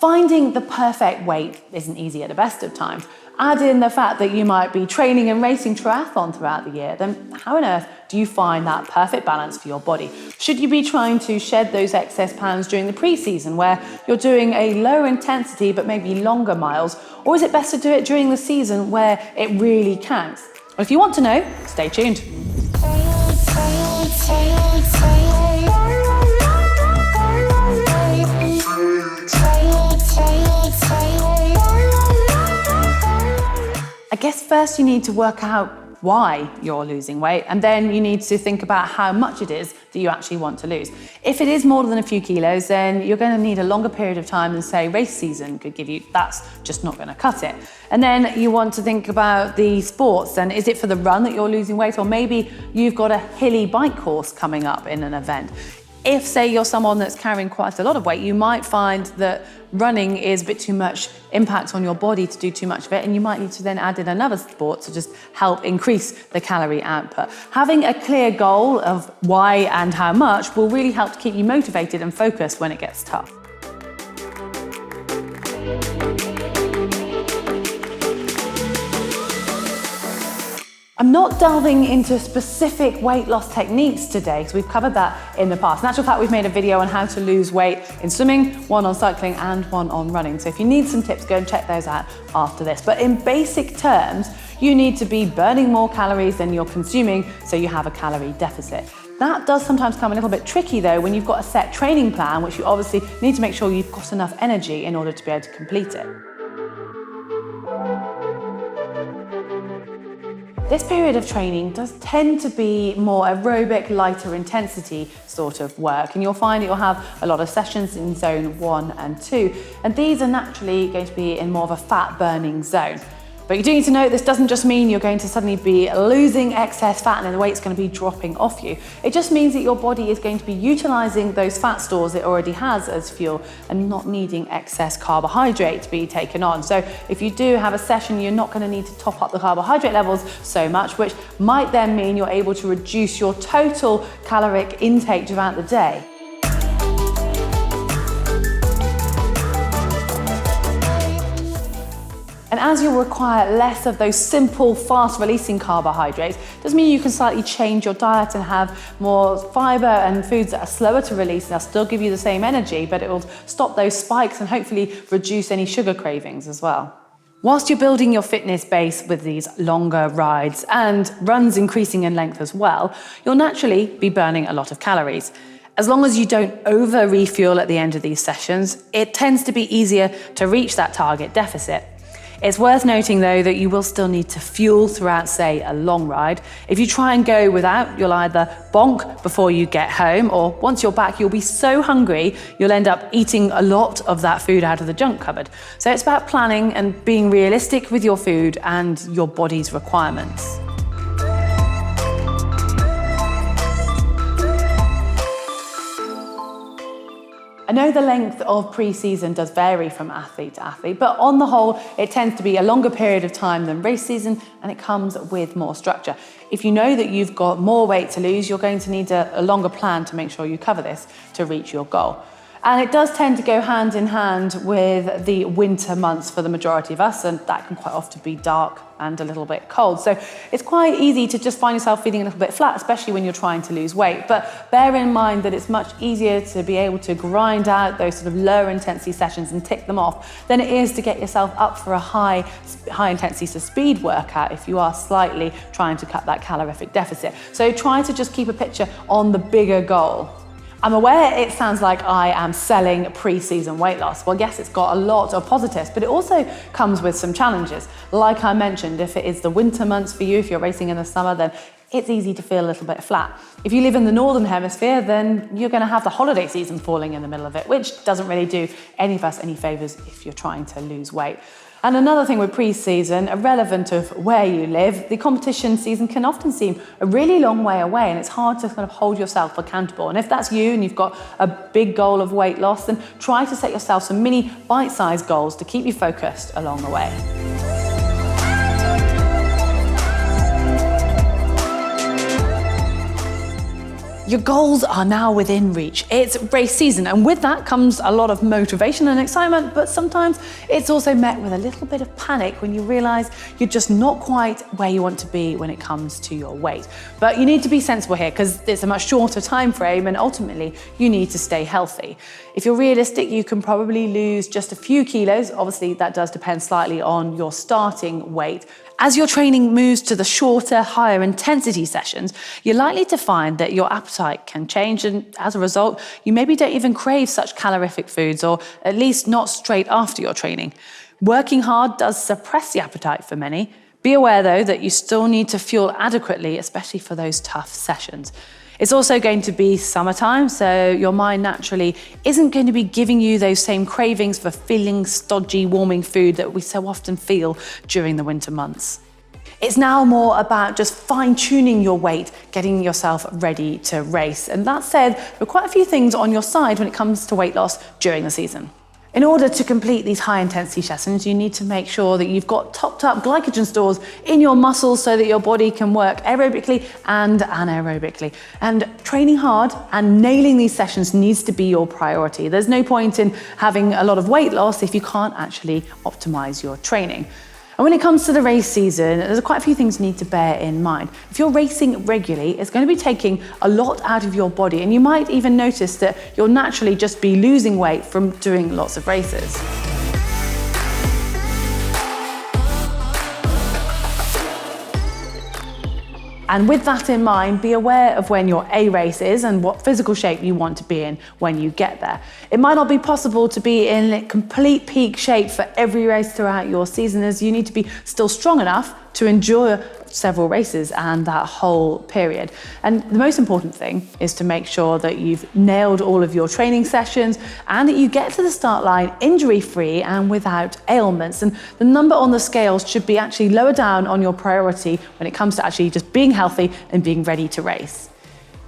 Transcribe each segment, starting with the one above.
Finding the perfect weight isn't easy at the best of times. Add in the fact that you might be training and racing triathlon throughout the year, then how on earth do you find that perfect balance for your body? Should you be trying to shed those excess pounds during the pre-season where you're doing a lower intensity but maybe longer miles? Or is it best to do it during the season where it really counts? Well, if you want to know, stay tuned. I guess first you need to work out why you're losing weight, and then you need to think about how much it is that you actually want to lose. If it is more than a few kilos, then you're going to need a longer period of time than, say, race season could give you. That's just not going to cut it. And then you want to think about the sports, and is it for the run that you're losing weight, or maybe you've got a hilly bike course coming up in an event. If, say, you're someone that's carrying quite a lot of weight, you might find that running is a bit too much impact on your body to do too much of it, and you might need to then add in another sport to just help increase the calorie output. Having a clear goal of why and how much will really help to keep you motivated and focused when it gets tough. I'm not delving into specific weight loss techniques today because we've covered that in the past. In actual fact, we've made a video on how to lose weight in swimming, one on cycling and one on running. So if you need some tips, go and check those out after this. But in basic terms, you need to be burning more calories than you're consuming, so you have a calorie deficit. That does sometimes come a little bit tricky though when you've got a set training plan, which you obviously need to make sure you've got enough energy in order to be able to complete it. This period of training does tend to be more aerobic, lighter intensity sort of work, and you'll find you'll have a lot of sessions in zone 1 and 2, and these are naturally going to be in more of a fat burning zone. But you do need to know this doesn't just mean you're going to suddenly be losing excess fat and the weight's going to be dropping off you. It just means that your body is going to be utilizing those fat stores it already has as fuel and not needing excess carbohydrate to be taken on. So if you do have a session, you're not going to need to top up the carbohydrate levels so much, which might then mean you're able to reduce your total caloric intake throughout the day. And as you'll require less of those simple, fast-releasing carbohydrates, doesn't mean you can slightly change your diet and have more fiber and foods that are slower to release. They'll still give you the same energy, but it will stop those spikes and hopefully reduce any sugar cravings as well. Whilst you're building your fitness base with these longer rides and runs increasing in length as well, you'll naturally be burning a lot of calories. As long as you don't over-refuel at the end of these sessions, it tends to be easier to reach that target deficit. It's worth noting though that you will still need to fuel throughout, say, a long ride. If you try and go without, you'll either bonk before you get home, or once you're back, you'll be so hungry, you'll end up eating a lot of that food out of the junk cupboard. So it's about planning and being realistic with your food and your body's requirements. I know the length of pre-season does vary from athlete to athlete, but on the whole, it tends to be a longer period of time than race season, and it comes with more structure. If you know that you've got more weight to lose, you're going to need a longer plan to make sure you cover this to reach your goal. And it does tend to go hand in hand with the winter months for the majority of us, and that can quite often be dark and a little bit cold. So it's quite easy to just find yourself feeling a little bit flat, especially when you're trying to lose weight. But bear in mind that it's much easier to be able to grind out those sort of lower intensity sessions and tick them off than it is to get yourself up for a high intensity speed workout if you are slightly trying to cut that calorific deficit. So try to just keep a picture on the bigger goal. I'm aware it sounds like I am selling pre-season weight loss. Well, yes, it's got a lot of positives, but it also comes with some challenges. Like I mentioned, if it is the winter months for you, if you're racing in the summer, then it's easy to feel a little bit flat. If you live in the Northern Hemisphere, then you're going to have the holiday season falling in the middle of it, which doesn't really do any of us any favors if you're trying to lose weight. And another thing with pre-season, irrelevant of where you live, the competition season can often seem a really long way away, and it's hard to kind of hold yourself accountable. And if that's you and you've got a big goal of weight loss, then try to set yourself some mini bite-sized goals to keep you focused along the way. your goals are now within reach. It's race season, and with that comes a lot of motivation and excitement, but sometimes it's also met with a little bit of panic when you realize you're just not quite where you want to be when it comes to your weight. But you need to be sensible here because it's a much shorter time frame, and ultimately you need to stay healthy. If you're realistic, you can probably lose just a few kilos. Obviously, that does depend slightly on your starting weight. As your training moves to the shorter, higher intensity sessions, you're likely to find that your appetite can change, and as a result, you maybe don't even crave such calorific foods, or at least not straight after your training. Working hard does suppress the appetite for many. Be aware though that you still need to fuel adequately, especially for those tough sessions. It's also going to be summertime, so your mind naturally isn't going to be giving you those same cravings for filling, stodgy, warming food that we so often feel during the winter months. It's now more about just fine-tuning your weight, getting yourself ready to race. And that said, there are quite a few things on your side when it comes to weight loss during the season. In order to complete these high-intensity sessions, you need to make sure that you've got topped-up glycogen stores in your muscles so that your body can work aerobically and anaerobically. And training hard and nailing these sessions needs to be your priority. There's no point in having a lot of weight loss if you can't actually optimize your training. And when it comes to the race season, there's quite a few things you need to bear in mind. If you're racing regularly, it's going to be taking a lot out of your body, and you might even notice that you'll naturally just be losing weight from doing lots of races. And with that in mind, be aware of when your A race is and what physical shape you want to be in when you get there. It might not be possible to be in complete peak shape for every race throughout your season, as you need to be still strong enough to endure several races and that whole period. And the most important thing is to make sure that you've nailed all of your training sessions and that you get to the start line injury-free and without ailments. And the number on the scales should be actually lower down on your priority when it comes to actually just being healthy and being ready to race.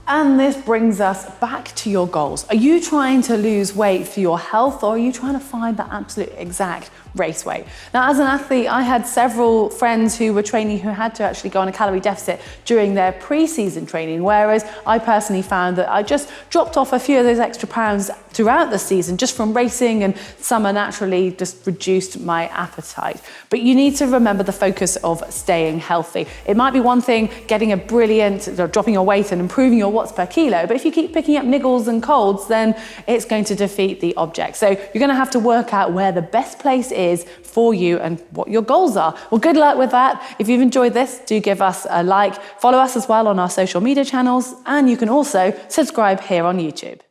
And this brings us back to your goals. Are you trying to lose weight for your health, or are you trying to find the absolute exact race weight? Now, as an athlete, I had several friends who were training who had to actually go on a calorie deficit during their pre-season training, whereas I personally found that I just dropped off a few of those extra pounds throughout the season just from racing, and summer naturally just reduced my appetite. But you need to remember the focus of staying healthy. It might be one thing getting a brilliant, dropping your weight and improving your watts per kilo, but if you keep picking up niggles and colds, then it's going to defeat the object. So you're going to have to work out where the best place is for you and what your goals are. Well, good luck with that. If you've enjoyed this, do give us a like. Follow us as well on our social media channels, and you can also subscribe here on YouTube.